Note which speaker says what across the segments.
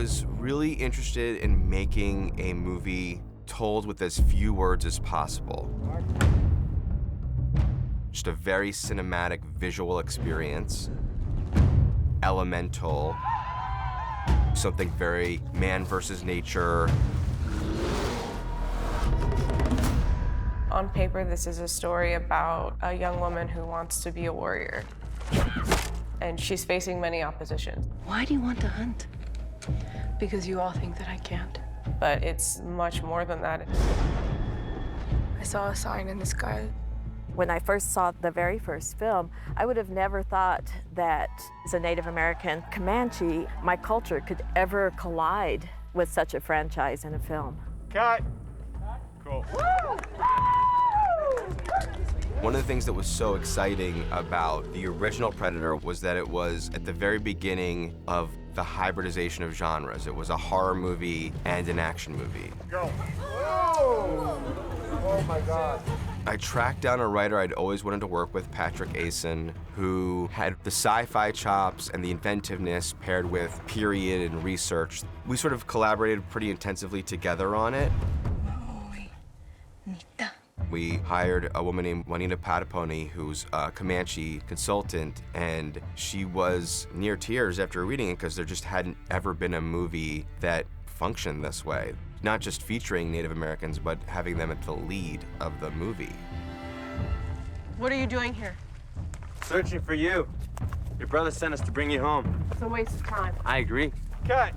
Speaker 1: was really interested in making a movie told with as few words as possible. Just a very cinematic visual experience, elemental, something very man versus nature.
Speaker 2: On paper, this is a story about a young woman who wants to be a warrior. And she's facing many oppositions.
Speaker 3: Why do you want to hunt?
Speaker 4: Because you all think that I can't.
Speaker 2: But it's much more than that.
Speaker 4: I saw a sign in the sky.
Speaker 5: When I first saw the very first film, I would have never thought that as a Native American Comanche, my culture could ever collide with such a franchise in a film.
Speaker 6: Cut. Cool.
Speaker 1: One of the things that was so exciting about the original Predator was that it was at the very beginning of the hybridization of genres. It was a horror movie and an action movie.
Speaker 6: Go. Whoa! Oh my God.
Speaker 1: I tracked down a writer I'd always wanted to work with, Patrick Asen, who had the sci-fi chops and the inventiveness paired with period and research. We sort of collaborated pretty intensively together on it. We hired a woman named Juanita Pataponi, who's a Comanche consultant, and she was near tears after reading it because there just hadn't ever been a movie that functioned this way. Not just featuring Native Americans, but having them at the lead of the movie.
Speaker 2: What are you doing here?
Speaker 6: Searching for you. Your brother sent us to bring you home.
Speaker 2: It's a waste of time.
Speaker 6: I agree. Cut.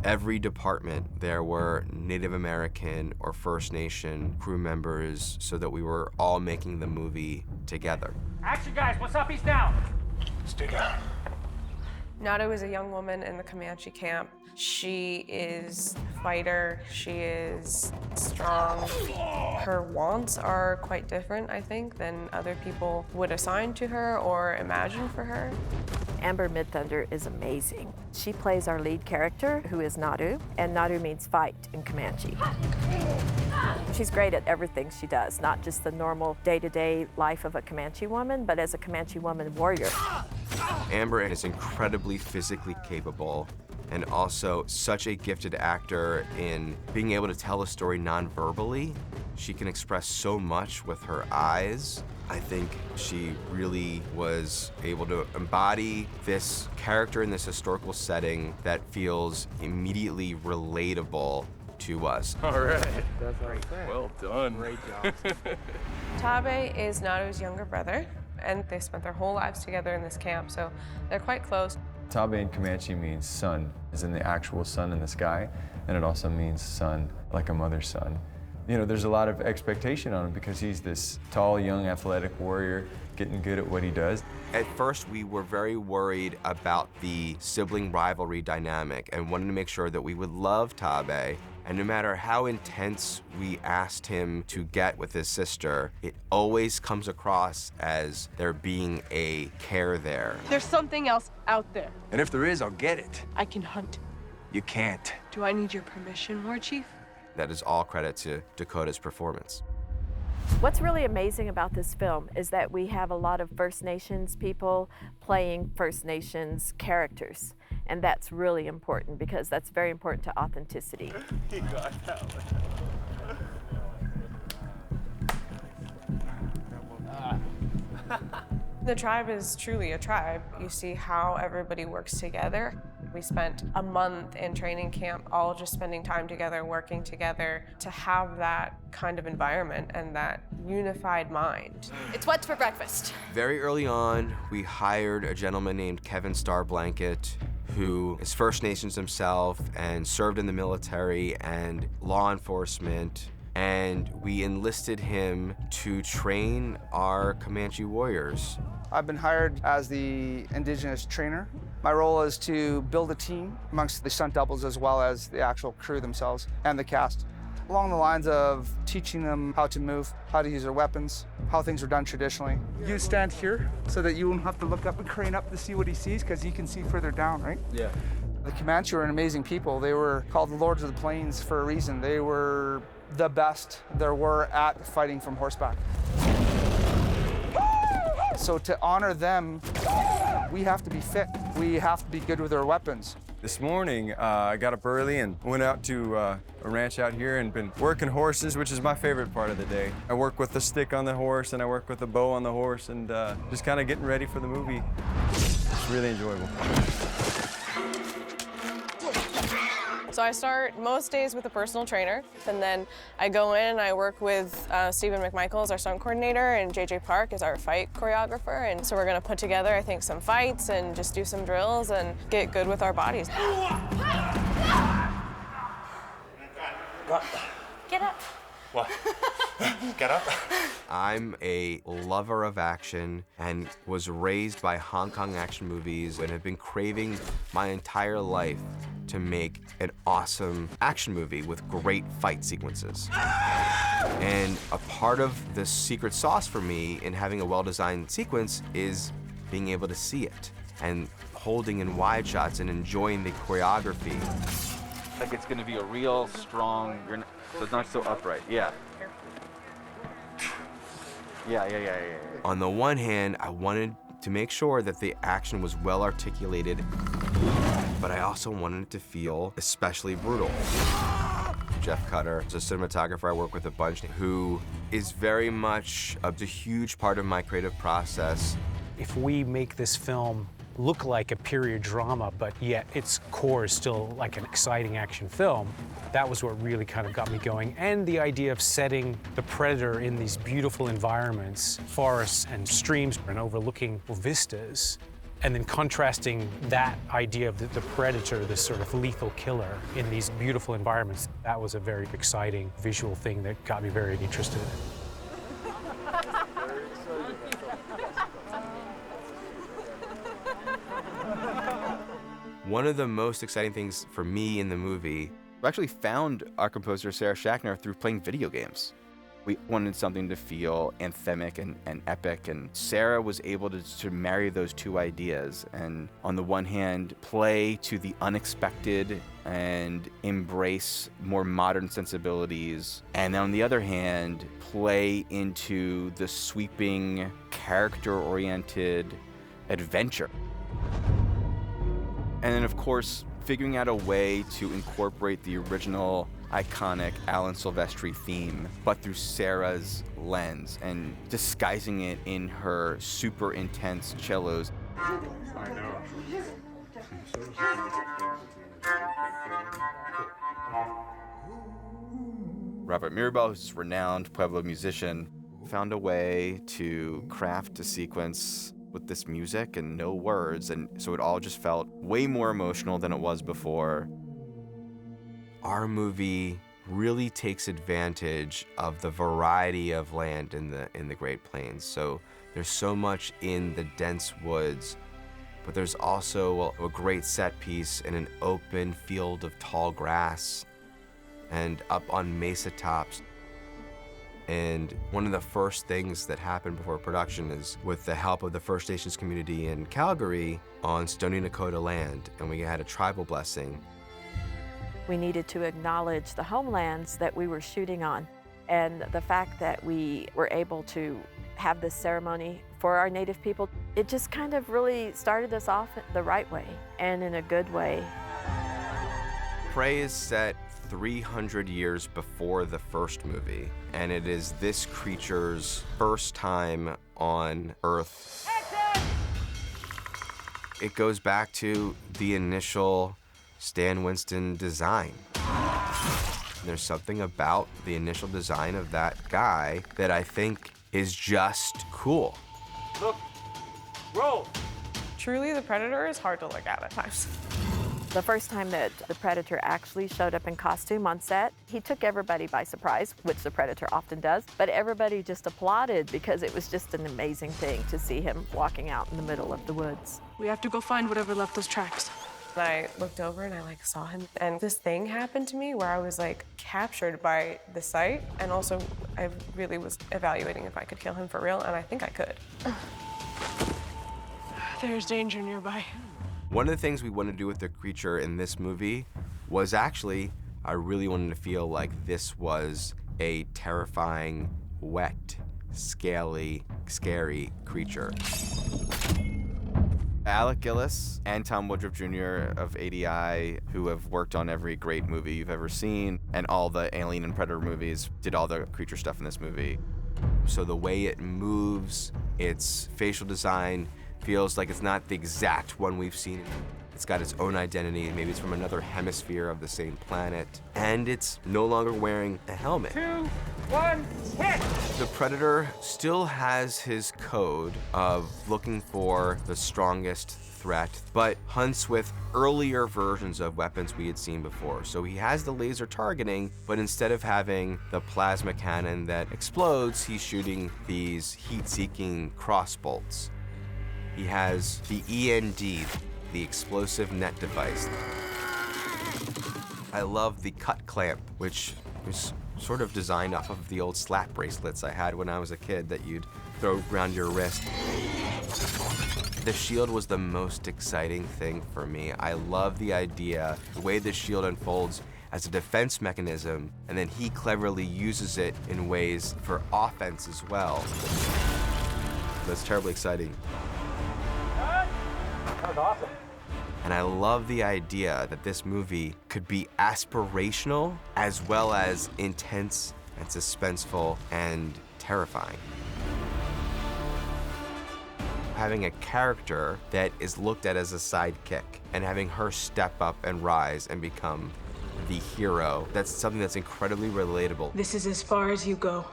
Speaker 1: Every department, there were Native American or First Nation crew members so that we were all making the movie together.
Speaker 7: Action, guys, what's up? He's down.
Speaker 6: Stay down.
Speaker 2: Nada is a young woman in the Comanche camp. She is a fighter, she is strong. Her wants are quite different, I think, than other people would assign to her or imagine for her.
Speaker 5: Amber Midthunder is amazing. She plays our lead character, who is Nadu, and Nadu means fight in Comanche. She's great at everything she does, not just the normal day-to-day life of a Comanche woman, but as a Comanche woman warrior.
Speaker 1: Amber is incredibly physically capable and also such a gifted actor in being able to tell a story non-verbally. She can express so much with her eyes. I think she really was able to embody this character in this historical setting that feels immediately relatable to us.
Speaker 6: All right. That's great. Well done.
Speaker 4: Great job.
Speaker 2: Tabe is Nadu's younger brother, and they spent their whole lives together in this camp, so they're quite close.
Speaker 8: Tabe in Comanche means sun, as in the actual sun in the sky, and it also means son, like a mother's son. You know, there's a lot of expectation on him because he's this tall, young, athletic warrior getting good at what he does.
Speaker 1: At first, we were very worried about the sibling rivalry dynamic and wanted to make sure that we would love Tabe. And no matter how intense we asked him to get with his sister, it always comes across as there being a care there.
Speaker 4: There's something else out there.
Speaker 9: And if there is, I'll get it.
Speaker 4: I can hunt.
Speaker 9: You can't.
Speaker 4: Do I need your permission, War Chief?
Speaker 1: That is all credit to Dakota's performance.
Speaker 5: What's really amazing about this film is that we have a lot of First Nations people playing First Nations characters. And that's really important because that's very important to authenticity.
Speaker 6: He got that one.
Speaker 2: The tribe is truly a tribe. You see how everybody works together. We spent a month in training camp, all just spending time together, working together to have that kind of environment and that unified mind.
Speaker 4: It's what's for breakfast.
Speaker 1: Very early on, we hired a gentleman named Kevin Starblanket, who is First Nations himself and served in the military and law enforcement. And we enlisted him to train our Comanche warriors.
Speaker 10: I've been hired as the Indigenous trainer. My role is to build a team amongst the stunt doubles as well as the actual crew themselves and the cast, along the lines of teaching them how to move, how to use their weapons, how things are done traditionally. You stand here so that you won't have to look up and crane up to see what he sees because he can see further down, right?
Speaker 6: Yeah.
Speaker 10: The Comanche were an amazing people. They were called the Lords of the Plains for a reason. They were the best there were at fighting from horseback. So to honor them, we have to be fit. We have to be good with our weapons.
Speaker 8: This morning, I got up early and went out to a ranch out here and been working horses, which is my favorite part of the day. I work with the stick on the horse and I work with the bow on the horse and just kind of getting ready for the movie. It's really enjoyable.
Speaker 2: So I start most days with a personal trainer, and then I go in and I work with Stephen McMichaels, our stunt coordinator, and JJ Park is our fight choreographer. And so we're gonna put together, I think, some fights and just do some drills and get good with our bodies.
Speaker 4: Get up.
Speaker 7: What? Get up.
Speaker 1: I'm a lover of action and was raised by Hong Kong action movies and have been craving my entire life to make an awesome action movie with great fight sequences. And a part of the secret sauce for me in having a well-designed sequence is being able to see it and holding in wide shots and enjoying the choreography.
Speaker 6: Like it's gonna be a real strong, so it's not so upright. Yeah. Yeah.
Speaker 1: On the one hand, I wanted to make sure that the action was well articulated, but I also wanted it to feel especially brutal. Jeff Cutter is a cinematographer I work with a bunch who is very much a huge part of my creative process.
Speaker 7: If we make this film look like a period drama, but yet its core is still like an exciting action film, that was what really kind of got me going. And the idea of setting the Predator in these beautiful environments, forests and streams and overlooking vistas, and then contrasting that idea of the Predator, this sort of lethal killer, in these beautiful environments, that was a very exciting visual thing that got me very interested in it.
Speaker 1: One of the most exciting things for me in the movie,
Speaker 3: We actually found our composer, Sarah Schachner, through playing video games. We wanted something to feel anthemic and epic, and Sarah was able to marry those two ideas and, on the one hand, play to the unexpected and embrace more modern sensibilities, and on the other hand, play into the sweeping, character-oriented adventure. And then, of course, figuring out a way to incorporate the original iconic Alan Silvestri theme, but through Sarah's lens and disguising it in her super intense cellos. Robert Mirabal, who's a renowned Pueblo musician, found a way to craft a sequence with this music and no words, and so it all just felt way more emotional than it was before. Our movie really takes advantage of the variety of land in the Great Plains. So there's so much in the dense woods, but there's also a great set piece in an open field of tall grass and up on mesa tops. And one of the first things that happened before production is with the help of the First Nations community in Calgary on Stoney Nakoda land, and we had a tribal blessing.
Speaker 5: We needed to acknowledge the homelands that we were shooting on, and the fact that we were able to have this ceremony for our Native people, it just kind of really started us off the right way and in a good way.
Speaker 1: Prey is set 300 years before the first movie, and it is this creature's first time on Earth. It goes back to the initial Stan Winston design. There's something about the initial design of that guy that I think is just cool.
Speaker 6: Look, roll.
Speaker 2: Truly, the Predator is hard to look at times.
Speaker 5: The first time that the Predator actually showed up in costume on set, he took everybody by surprise, which the Predator often does, but everybody just applauded because it was just an amazing thing to see him walking out in the middle of the woods.
Speaker 4: We have to go find whatever left those tracks.
Speaker 2: I looked over and I saw him, and this thing happened to me where I was captured by the sight, and also I really was evaluating if I could kill him for real, and I think I could.
Speaker 4: There's danger nearby.
Speaker 1: One of the things we wanted to do with the creature in this movie was actually, I really wanted to feel like this was a terrifying, wet, scaly, scary creature.
Speaker 3: Alec Gillis and Tom Woodruff Jr. of ADI, who have worked on every great movie you've ever seen, and all the Alien and Predator movies, did all the creature stuff in this movie. So the way it moves, its facial design, feels like it's not the exact one we've seen. It's got its own identity, maybe it's from another hemisphere of the same planet, and it's no longer wearing a helmet.
Speaker 6: 2, 1, hit!
Speaker 1: The Predator still has his code of looking for the strongest threat, but hunts with earlier versions of weapons we had seen before. So he has the laser targeting, but instead of having the plasma cannon that explodes, he's shooting these heat-seeking crossbolts. He has the END, the explosive net device. I love the cut clamp, which was sort of designed off of the old slap bracelets I had when I was a kid that you'd throw around your wrist. The shield was the most exciting thing for me. I love the idea, the way the shield unfolds as a defense mechanism, and then he cleverly uses it in ways for offense as well. That's terribly exciting.
Speaker 6: That was awesome.
Speaker 1: And I love the idea that this movie could be aspirational as well as intense and suspenseful and terrifying. Having a character that is looked at as a sidekick and having her step up and rise and become the hero, that's something that's incredibly relatable.
Speaker 4: This is as far as you go.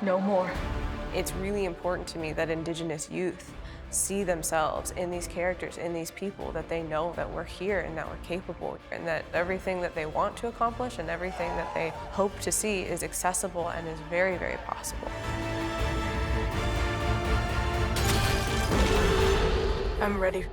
Speaker 4: No more.
Speaker 2: It's really important to me that Indigenous youth see themselves in these characters, in these people, that they know that we're here and that we're capable, and that everything that they want to accomplish and everything that they hope to see is accessible and is very, very possible.
Speaker 4: I'm ready.